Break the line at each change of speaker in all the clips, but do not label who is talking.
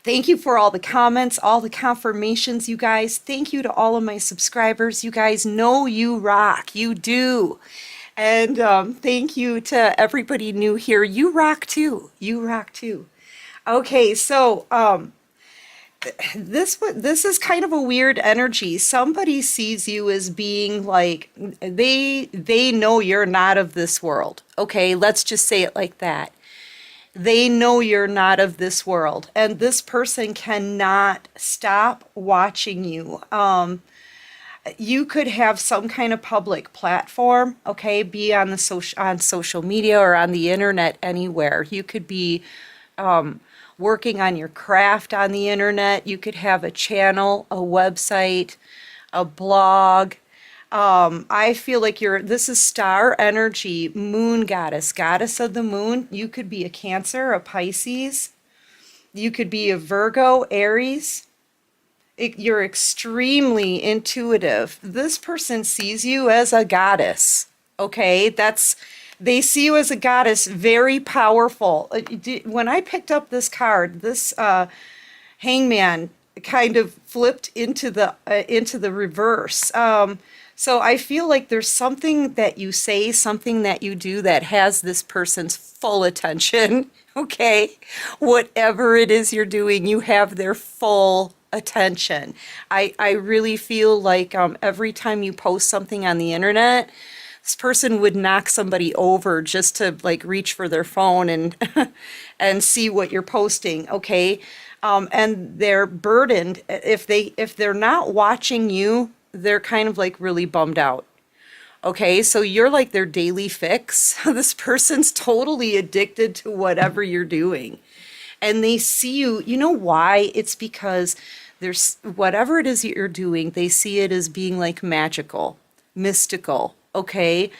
Thank you for all the comments, all the confirmations, you guys. Thank you to all of my subscribers. You guys know you rock. You do. And thank you to everybody new here. You rock too. You rock too. Okay, so this is kind of a weird energy. Somebody sees you as being like they know you're not of this world. Okay, let's just say it like that. They know you're not of this world, and this person cannot stop watching you. You could have some kind of public platform, okay, be on the social media or on the internet anywhere. You could be working on your craft on the internet. You could have a channel, a website, a blog. I feel like this is star energy, moon goddess, goddess of the moon. You could be a Cancer, a Pisces. You could be a Virgo, Aries. You're extremely intuitive. This person sees you as a goddess. Okay, they see you as a goddess, very powerful. When I picked up this card, this hangman kind of flipped into the reverse. So I feel like there's something that you say, something that you do that has this person's full attention. Okay, whatever it is you're doing, you have their full attention. I really feel like every time you post something on the internet, this person would knock somebody over just to like reach for their phone and and see what you're posting, okay? And they're burdened. If they're not watching you, they're kind of like really bummed out. Okay, so you're like their daily fix. This person's totally addicted to whatever you're doing. And they see you, you know why? It's because there's whatever it is that you're doing, they see it as being like magical, mystical, okay?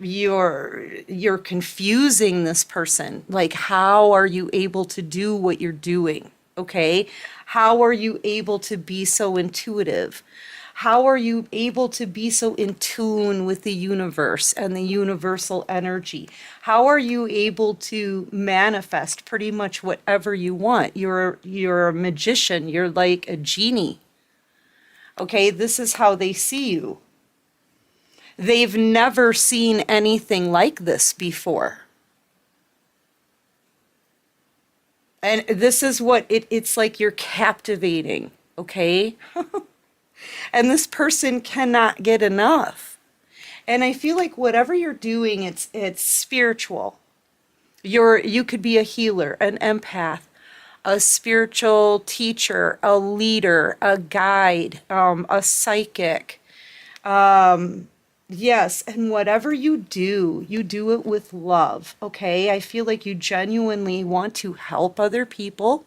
You're confusing this person. Like, how are you able to do what you're doing? Okay? How are you able to be so intuitive? How are you able to be so in tune with the universe and the universal energy? How are you able to manifest pretty much whatever you want? You're a magician. You're like a genie. Okay, this is how they see you. They've never seen anything like this before. And this is what it's like you're captivating, okay? And this person cannot get enough. And I feel like whatever you're doing, it's spiritual. You could be a healer, an empath, a spiritual teacher, a leader, a guide, a psychic. Yes, and whatever you do it with love, okay? I feel like you genuinely want to help other people.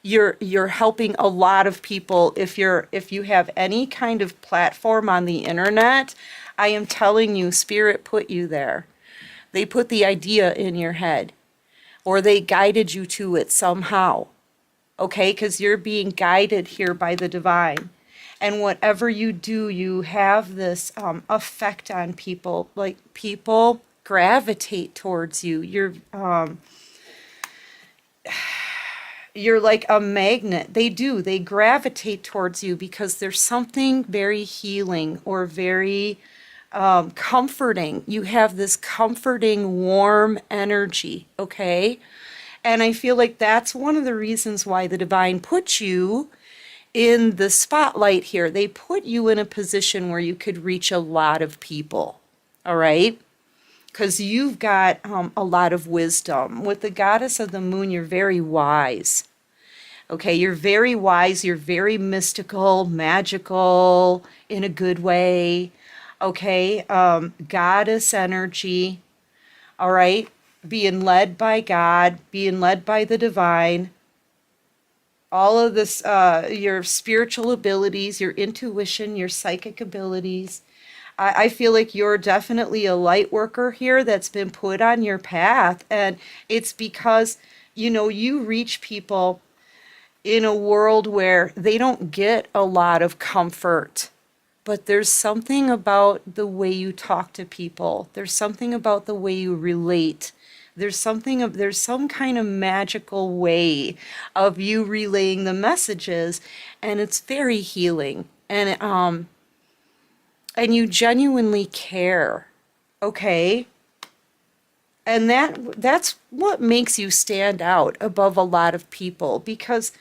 You're helping a lot of people. If you have any kind of platform on the internet, I am telling you, Spirit put you there. They put the idea in your head, or they guided you to it somehow, okay? Because you're being guided here by the divine. And whatever you do, you have this effect on people. Like, people gravitate towards you. You're like a magnet. They do. They gravitate towards you because there's something very healing or very comforting. You have this comforting, warm energy, okay? And I feel like that's one of the reasons why the divine put you in the spotlight here. They put you in a position where you could reach a lot of people, all right? Because you've got a lot of wisdom. With the goddess of the moon, you're very wise. Okay, you're very wise. You're very mystical, magical, in a good way. Okay, goddess energy. All right, being led by God, being led by the divine. All of this, your spiritual abilities, your intuition, your psychic abilities. I feel like you're definitely a light worker here that's been put on your path. And it's because, you reach people in a world where they don't get a lot of comfort. But there's something about the way you talk to people. There's something about the way you relate There's some kind of magical way of you relaying the messages, and it's very healing. And you genuinely care, okay? And that's what makes you stand out above a lot of people because,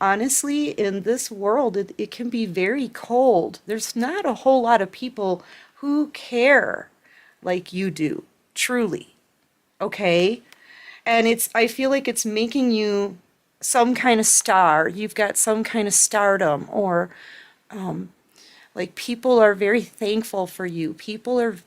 honestly, in this world, it can be very cold. There's not a whole lot of people who care like you do, truly, okay? And I feel like it's making you some kind of star. You've got some kind of stardom, or like people are very thankful for you.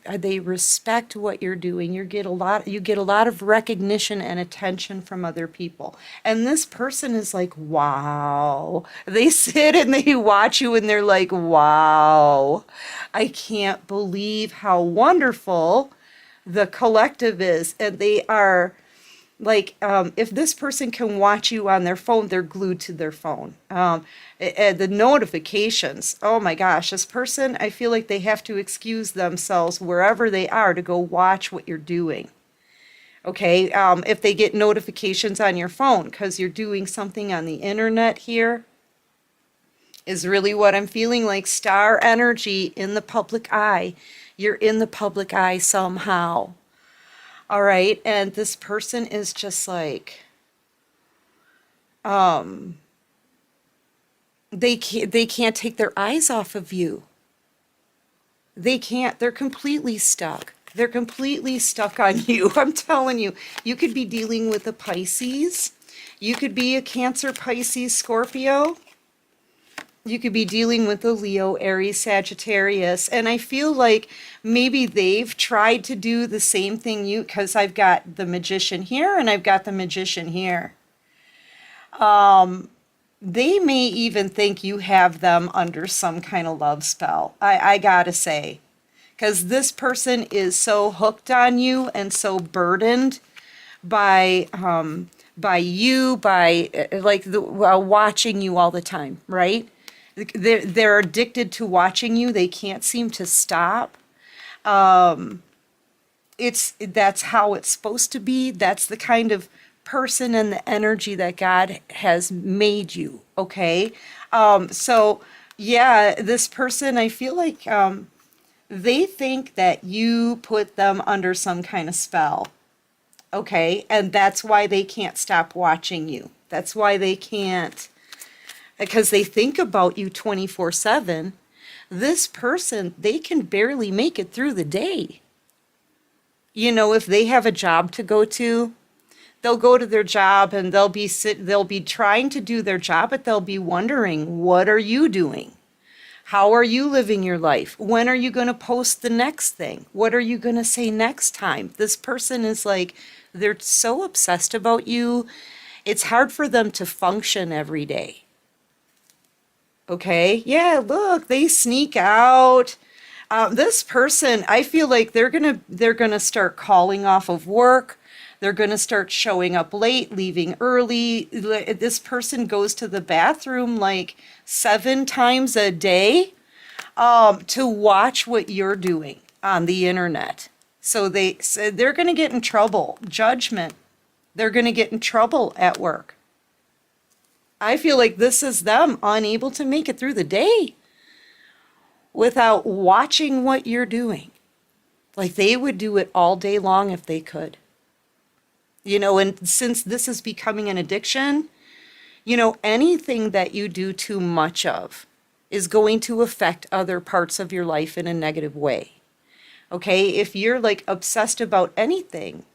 They respect what you're doing. You get a lot of recognition and attention from other people. And this person is like, wow. They sit and they watch you and they're like, wow. I can't believe how wonderful the collective is. And they are like, if this person can watch you on their phone, they're glued to their phone. And the notifications, oh my gosh, this person, I feel like they have to excuse themselves wherever they are to go watch what you're doing. Okay, if they get notifications on your phone because you're doing something on the internet here, is really what I'm feeling like. Star energy in the public eye. You're in the public eye somehow. All right, and this person is just like, they can't take their eyes off of you. They can't. They're completely stuck. They're completely stuck on you. I'm telling you, you could be dealing with a Pisces. You could be a Cancer, Pisces, Scorpio. You could be dealing with a Leo, Aries, Sagittarius. And I feel like maybe they've tried to do the same thing because I've got the Magician here and I've got the Magician here. They may even think you have them under some kind of love spell. I gotta say. Because this person is so hooked on you and so burdened by watching you all the time, right? They're addicted to watching you. They can't seem to stop. That's how it's supposed to be. That's the kind of person and the energy that God has made you. Okay. So yeah, this person, I feel like they think that you put them under some kind of spell. Okay. And that's why they can't stop watching you. That's why they can't. Because they think about you 24/7. This person, they can barely make it through the day. If they have a job to go to, they'll go to their job and they'll be trying to do their job, but they'll be wondering, what are you doing? How are you living your life? When are you going to post the next thing? What are you going to say next time? This person is like, they're so obsessed about you. It's hard for them to function every day. Okay, yeah, look, they sneak out. This person, I feel like they're gonna start calling off of work. They're gonna start showing up late, leaving early. This person goes to the bathroom like 7 times a day to watch what you're doing on the internet. So they're gonna get in trouble. Judgment. They're gonna get in trouble at work. I feel like this is them unable to make it through the day without watching what you're doing. Like they would do it all day long if they could. And since this is becoming an addiction, anything that you do too much of is going to affect other parts of your life in a negative way. Okay? If you're like obsessed about anything,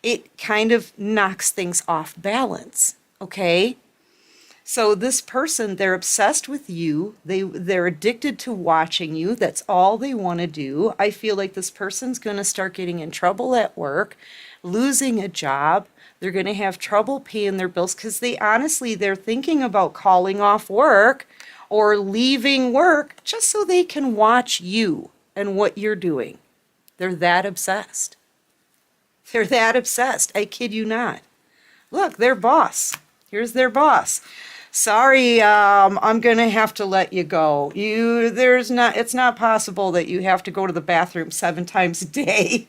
it kind of knocks things off balance. Okay? So this person, they're obsessed with you. They're addicted to watching you. That's all they want to do. I feel like this person's going to start getting in trouble at work, losing a job. They're going to have trouble paying their bills because they're thinking about calling off work or leaving work just so they can watch you and what you're doing. They're that obsessed. They're that obsessed. I kid you not. Look, their boss. Here's their boss. Sorry, I'm going to have to let you go. It's not possible that you have to go to the bathroom 7 times a day.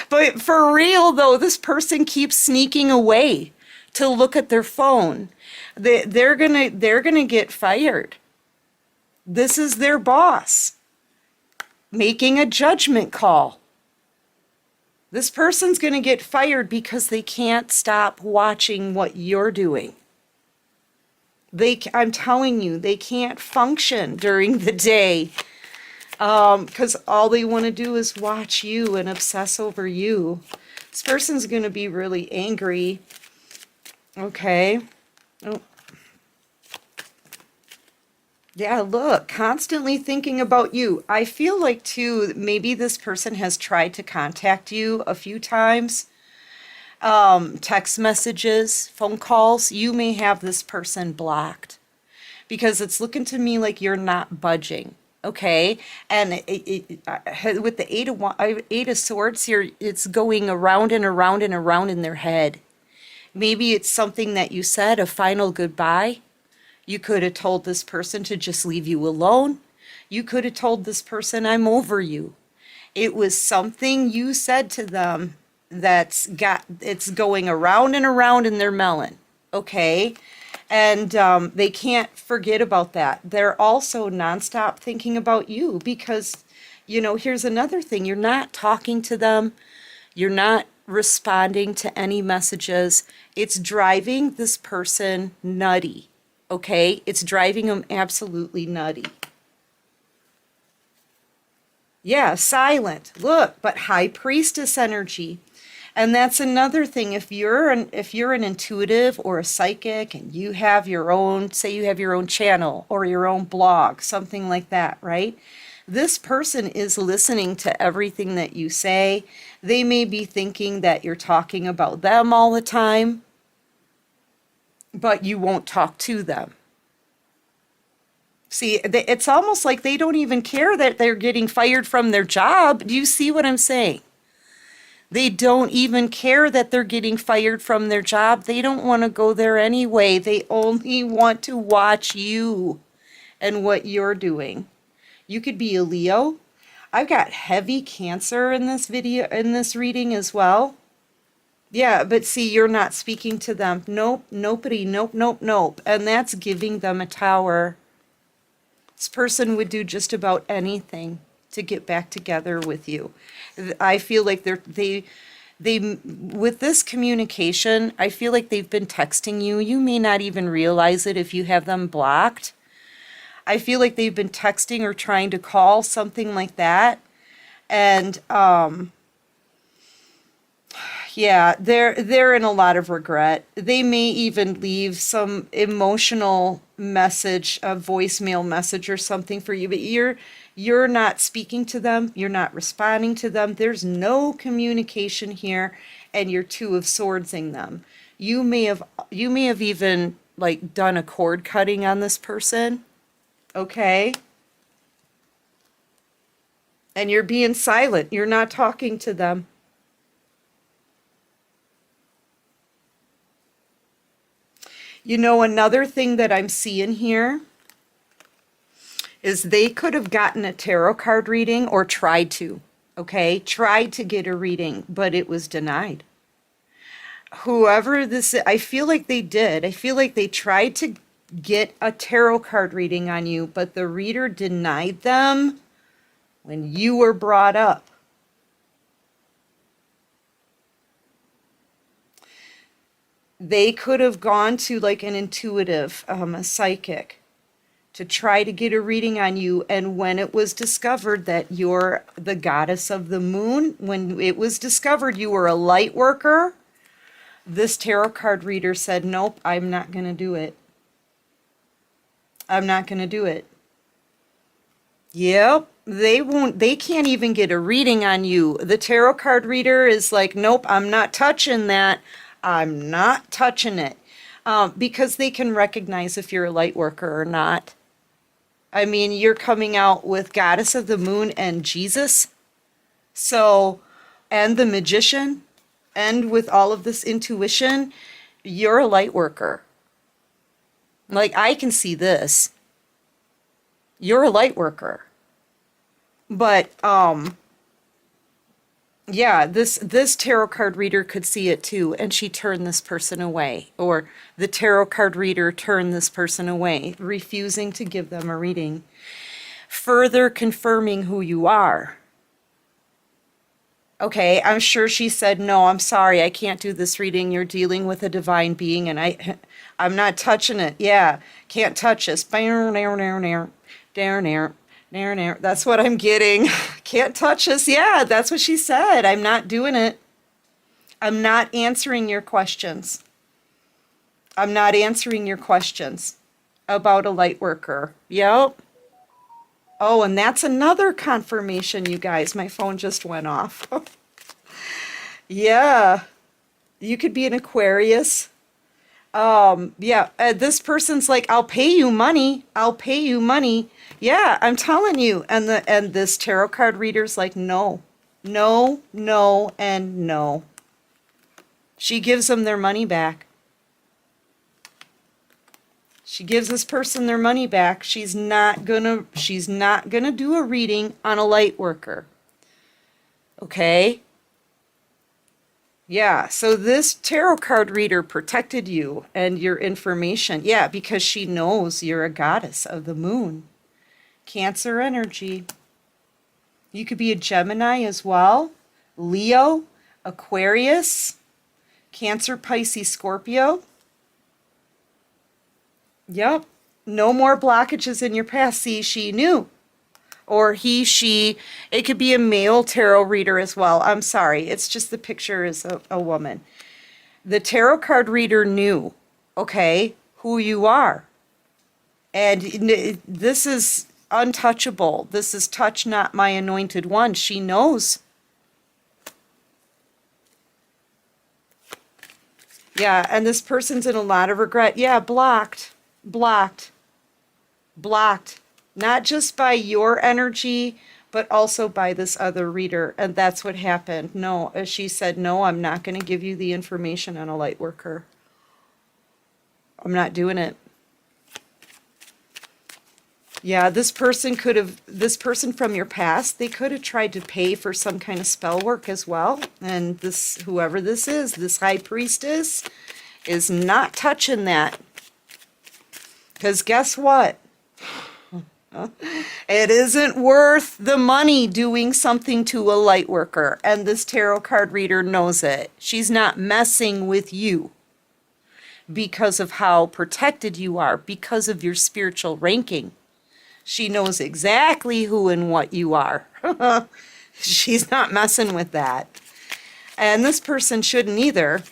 But for real though, this person keeps sneaking away to look at their phone. They're gonna get fired. This is their boss making a judgment call. This person's gonna get fired because they can't stop watching what you're doing. I'm telling you, they can't function during the day because all they want to do is watch you and obsess over you. This person's going to be really angry. Okay. Oh. Yeah, look, constantly thinking about you. I feel like, too, maybe this person has tried to contact you a few times. Text messages, phone calls. You may have this person blocked because it's looking to me like you're not budging. Okay, and with the Eight of Swords here, it's going around and around and around in their head. Maybe it's something that you said, a final goodbye. You could have told this person to just leave you alone. You could have told this person, I'm over you. It was something you said to them it's going around and around in their melon. Okay. And they can't forget about that. They're also nonstop thinking about you because, here's another thing. You're not talking to them. You're not responding to any messages. It's driving this person nutty. Okay? It's driving them absolutely nutty. Yeah, silent. Look, but High Priestess energy. And that's another thing. If you're an intuitive or a psychic and you have your own, say you have your own channel or your own blog, something like that, right? This person is listening to everything that you say. They may be thinking that you're talking about them all the time, but you won't talk to them. See, it's almost like they don't even care that they're getting fired from their job. Do you see what I'm saying? They don't even care that they're getting fired from their job. They don't want to go there anyway. They only want to watch you and what you're doing. You could be a Leo. I've got heavy Cancer in this reading as well. Yeah, but see, you're not speaking to them. Nope, nobody, nope, nope, nope. And that's giving them a Tower. This person would do just about anything to get back together with you. I feel like they with this communication, I feel like they've been texting you. You may not even realize it if you have them blocked. I feel like they've been texting or trying to call, something like that. And yeah, they're in a lot of regret. They may even leave some emotional message, a voicemail message or something for you, but you're not speaking to them, you're not responding to them. There's no communication here, and you're Two of Swordsing them. You may have even like done a cord cutting on this person. Okay? And you're being silent. You're not talking to them. Another thing that I'm seeing here is they could have gotten a tarot card reading or tried to, okay? Tried to get a reading, but it was denied. Whoever this is, I feel like they did. I feel like they tried to get a tarot card reading on you, but the reader denied them when you were brought up. They could have gone to like an intuitive, a psychic, to try to get a reading on you. And when it was discovered that you're the goddess of the moon, when it was discovered you were a light worker, this tarot card reader said, nope, I'm not going to do it. I'm not going to do it. Yep, they can't even get a reading on you. The tarot card reader is like, nope, I'm not touching that. I'm not touching it. Because they can recognize if you're a light worker or not. I mean, you're coming out with Goddess of the Moon and Jesus. So, and the Magician. And with all of this intuition, you're a light worker. Like, I can see this. You're a light worker. But, Yeah, this tarot card reader could see it too, and she turned this person away, or the tarot card reader turned this person away, refusing to give them a reading, further confirming who you are. Okay, I'm sure she said, "No, I'm sorry, I can't do this reading. You're dealing with a divine being, and I'm not touching it. Yeah, can't touch us." That's what I'm getting. Can't touch us. Yeah, that's what she said. I'm not doing it. I'm not answering your questions. I'm not answering your questions about a light worker. Yep. Oh, and that's another confirmation, you guys. My phone just went off. Yeah. You could be an Aquarius. Yeah, this person's like, "I'll pay you money. I'll pay you money." Yeah, I'm telling you. And this tarot card reader's like, "No, no, no, and no." She gives them their money back. She gives this person their money back. She's not gonna do a reading on a light worker. Okay? Yeah, so this tarot card reader protected you and your information. Yeah, because she knows you're a goddess of the moon. Cancer energy. You could be a Gemini as well. Leo, Aquarius, Cancer, Pisces, Scorpio. Yep. No more blockages in your past. See, she knew. Or he, she. It could be a male tarot reader as well. I'm sorry. It's just the picture is a woman. The tarot card reader knew, okay, who you are. And this is untouchable. This is touch not my anointed one. She knows. Yeah, and this person's in a lot of regret. Yeah, blocked. Blocked. Blocked. Not just by your energy, but also by this other reader. And that's what happened. No, as she said, "No, I'm not going to give you the information on a light worker. I'm not doing it." Yeah, this person from your past, they could have tried to pay for some kind of spell work as well. And this, whoever this is, this high priestess, is not touching that. Because guess what? It isn't worth the money doing something to a light worker. And this tarot card reader knows it. She's not messing with you because of how protected you are, because of your spiritual ranking. She knows exactly who and what you are. She's not messing with that. And this person shouldn't either.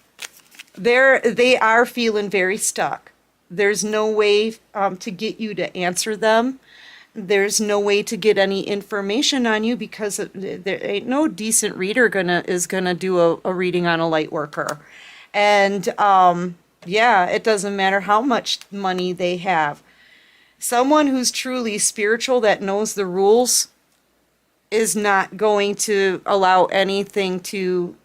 They are feeling very stuck. There's no way to get you to answer them. There's no way to get any information on you because there ain't no decent reader is gonna do a reading on a light worker. And yeah, it doesn't matter how much money they have. Someone who's truly spiritual that knows the rules is not going to allow anything to,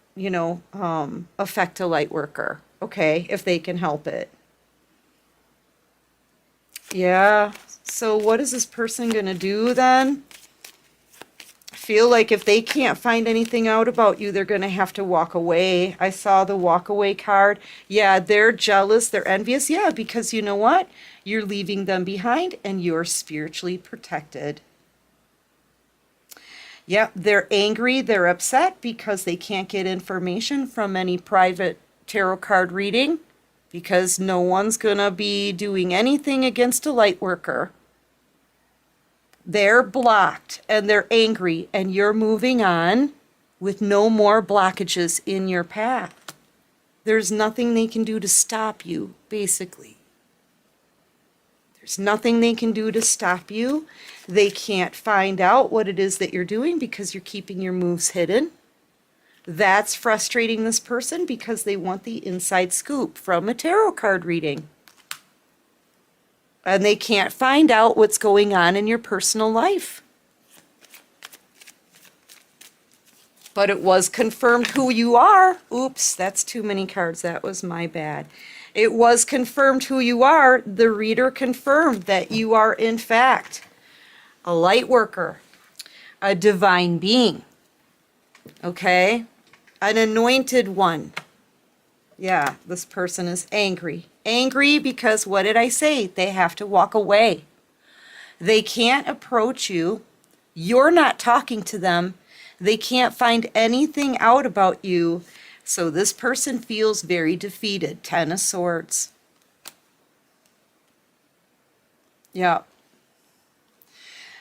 affect a light worker, okay, if they can help it. Yeah, so what is this person going to do then? I feel like if they can't find anything out about you, they're going to have to walk away. I saw the walk away card. Yeah, they're jealous, they're envious. Yeah, because you know what? You're leaving them behind and you're spiritually protected. Yep, they're angry, they're upset because they can't get information from any private tarot card reading because no one's going to be doing anything against a light worker. They're blocked and they're angry and you're moving on with no more blockages in your path. There's nothing they can do to stop you, basically. There's nothing they can do to stop you. They can't find out what it is that you're doing because you're keeping your moves hidden. That's frustrating this person because they want the inside scoop from a tarot card reading. And they can't find out what's going on in your personal life. But it was confirmed who you are. Oops, that's too many cards. That was my bad. It was confirmed who you are. The reader confirmed that you are, in fact, a light worker, a divine being. Okay? An anointed one. Yeah, this person is angry. Angry because what did I say? They have to walk away. They can't approach you. You're not talking to them. They can't find anything out about you. So this person feels very defeated. Ten of Swords. Yeah.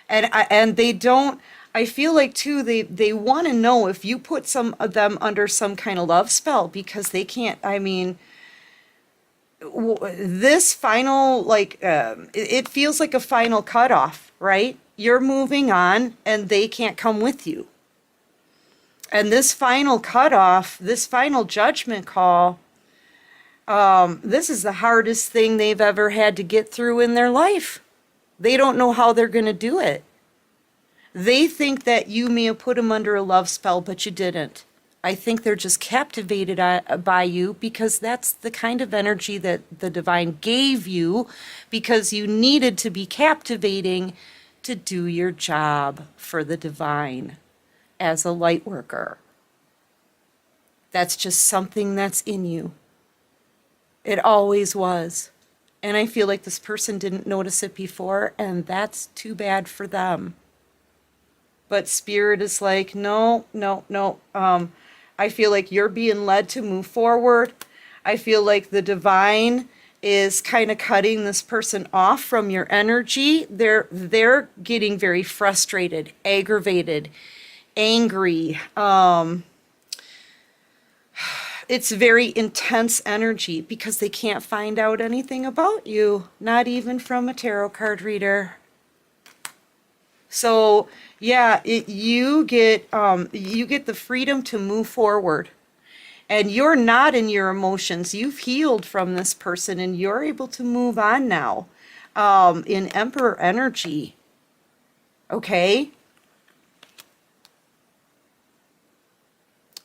And they don't, I feel like too, they want to know if you put some of them under some kind of love spell, because they can't, I mean, this final, like, it feels like a final cutoff, right? You're moving on and they can't come with you. And this final cutoff, this final judgment call, this is the hardest thing they've ever had to get through in their life. They don't know how they're going to do it. They think that you may have put them under a love spell, but you didn't. I think they're just captivated by you, because that's the kind of energy that the divine gave you, because you needed to be captivating to do your job for the divine as a light worker. That's just something that's in you. It always was. And I feel like this person didn't notice it before, and that's too bad for them. But Spirit is like, no, no, no. I feel like you're being led to move forward. I feel like the divine is kind of cutting this person off from your energy. They're getting very frustrated, aggravated, angry. It's very intense energy because they can't find out anything about you, not even from a tarot card reader. So yeah, you get the freedom to move forward, and you're not in your emotions. You've healed from this person, and you're able to move on now, in Emperor energy. Okay.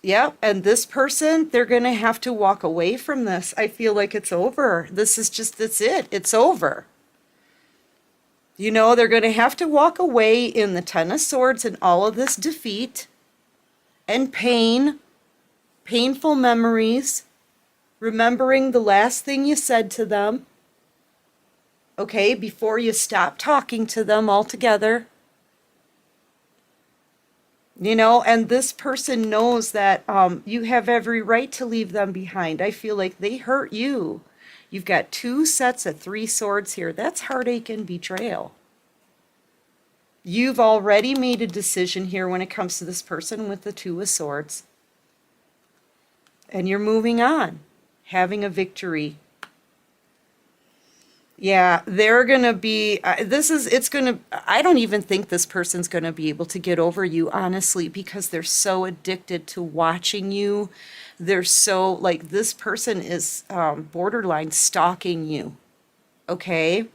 Yep, and this person, they're going to have to walk away from this. I feel like it's over. This is just, that's it. It's over. You know, they're going to have to walk away in the Ten of Swords and all of this defeat and pain, painful memories, remembering the last thing you said to them, okay, before you stop talking to them altogether. You know, and this person knows that you have every right to leave them behind. I feel like they hurt you. You've got two sets of 3 swords here. That's heartache and betrayal. You've already made a decision here when it comes to this person with the 2 of Swords. And you're moving on, having a victory. Yeah, they're going to be, I don't even think this person's going to be able to get over you, honestly, because they're so addicted to watching you. They're so, like, this person is borderline stalking you, okay?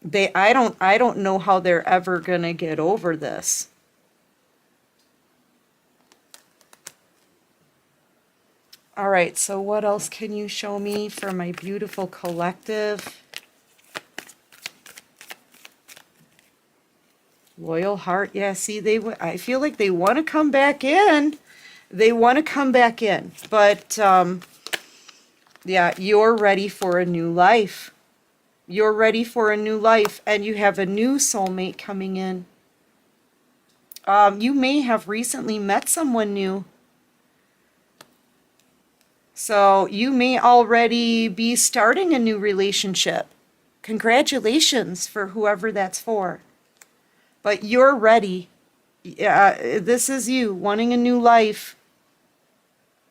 I don't know how they're ever going to get over this. All right, so what else can you show me for my beautiful collective? Loyal heart. Yeah, see, I feel like they want to come back in. They want to come back in. But, yeah, you're ready for a new life. You're ready for a new life, and you have a new soulmate coming in. You may have recently met someone new. So you may already be starting a new relationship. Congratulations for whoever that's for. But you're ready. This is you wanting a new life.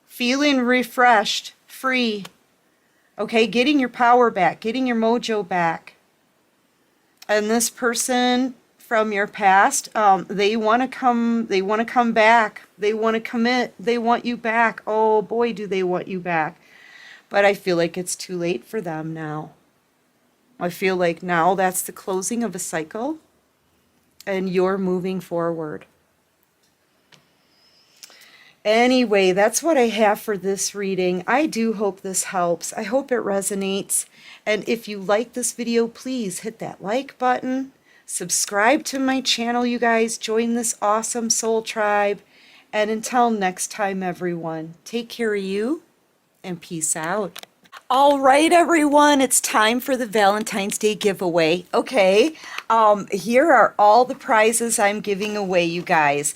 Feeling refreshed, free. Okay, getting your power back, getting your mojo back. And this person from your past, they want to come back. They want to commit. They want you back. Oh boy, do they want you back. But I feel like it's too late for them now. I feel like now that's the closing of a cycle, and you're moving forward. Anyway, that's what I have for this reading. I do hope this helps. I hope it resonates. And if you like this video, please hit that like button. Subscribe to my channel, you guys. Join this awesome soul tribe. And until next time, everyone, take care of you and peace out. All right, everyone, it's time for the Valentine's Day giveaway. Okay, here are all the prizes I'm giving away, you guys.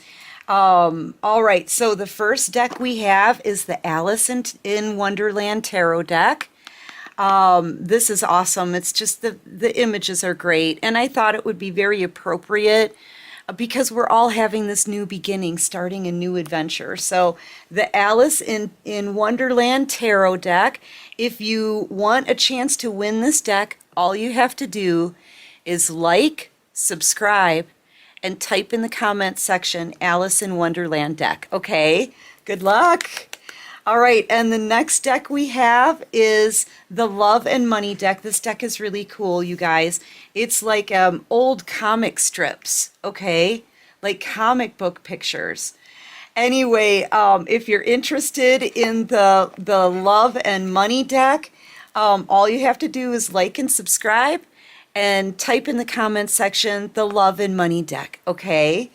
All right, so the first deck we have is the Alice in Wonderland Tarot deck. This is awesome. It's just the images are great, and I thought it would be very appropriate because we're all having this new beginning, starting a new adventure. So the Alice in Wonderland Tarot deck, if you want a chance to win this deck, all you have to do is like, subscribe, and type in the comments section, Alice in Wonderland deck. Okay, good luck. All right, and the next deck we have is the Love and Money deck. This deck is really cool, you guys. It's like old comic strips, okay? Like comic book pictures. Anyway, if you're interested in the Love and Money deck, all you have to do is like and subscribe and type in the comments section, the Love and Money deck, okay?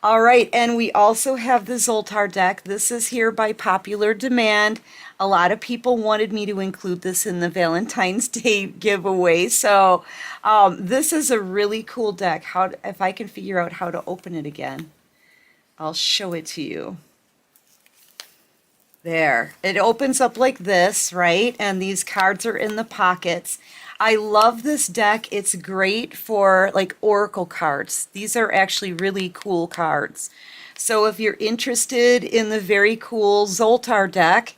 All right, and we also have the Zoltar deck. This is here by popular demand. A lot of people wanted me to include this in the Valentine's Day giveaway. So this is a really cool deck. If I can figure out how to open it again, I'll show it to you. There, it opens up like this, right? And these cards are in the pockets. I love this deck. It's great for like oracle cards. These are actually really cool cards. So if you're interested in the very cool Zoltar deck,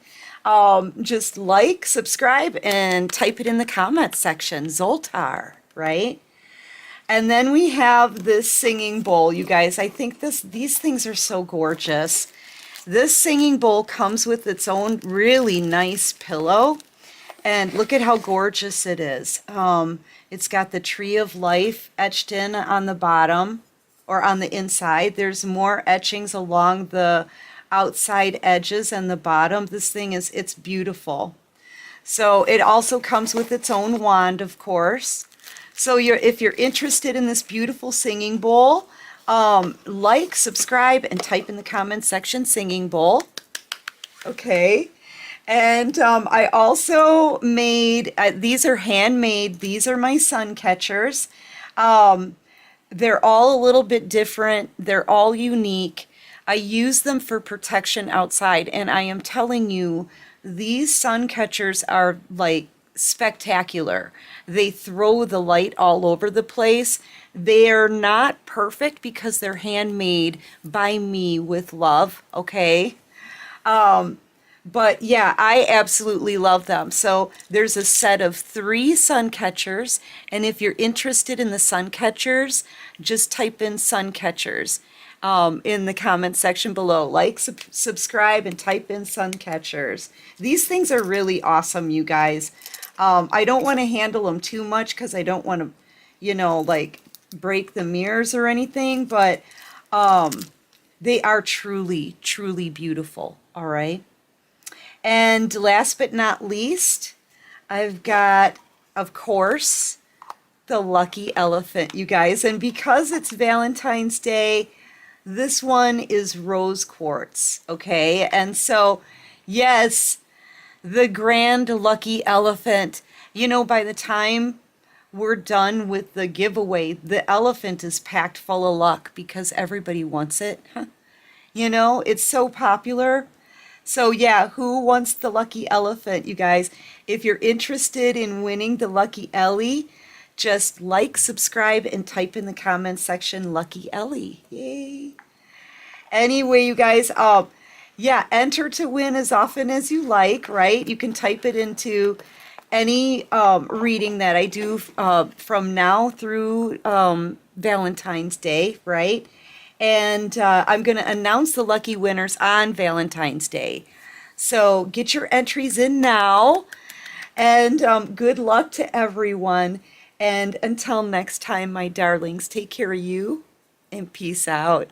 just like, subscribe, and type it in the comments section, Zoltar, right? And then we have this singing bowl, you guys. I think these things are so gorgeous. This singing bowl comes with its own really nice pillow. And look at how gorgeous it is. It's got the tree of life etched in on the bottom or on the inside. There's more etchings along the outside edges and the bottom. This thing it's beautiful. So it also comes with its own wand, of course. So if you're interested in this beautiful singing bowl, like, subscribe, and type in the comments section, singing bowl. Okay. And I also made, these are handmade, these are my sun catchers. They're all a little bit different, they're all unique. I use them for protection outside, and I am telling you, these sun catchers are like spectacular. They throw the light all over the place. They're not perfect because they're handmade by me with love, okay? But yeah, I absolutely love them. So there's a set of 3 sun catchers, and if you're interested in the sun catchers, just type in sun catchers in the comment section below. Like, subscribe, and type in sun catchers. These things are really awesome, you guys. I don't want to handle them too much because I don't want to, you know, like break the mirrors or anything, but they are truly, truly beautiful, all right? And last but not least, I've got, of course, the lucky elephant, you guys. And because it's Valentine's Day, this one is rose quartz, okay? And so, yes, the grand lucky elephant. You know, by the time we're done with the giveaway, the elephant is packed full of luck because everybody wants it. You know, it's so popular. So yeah, who wants the lucky elephant, you guys? If you're interested in winning the lucky Ellie, just like, subscribe, and type in the comments section, lucky Ellie. Yay. Anyway, you guys, yeah, enter to win as often as you like, right? You can type it into any reading that I do from now through Valentine's Day, right? And I'm going to announce the lucky winners on Valentine's Day. So get your entries in now, and good luck to everyone. And until next time, my darlings, take care of you, and peace out.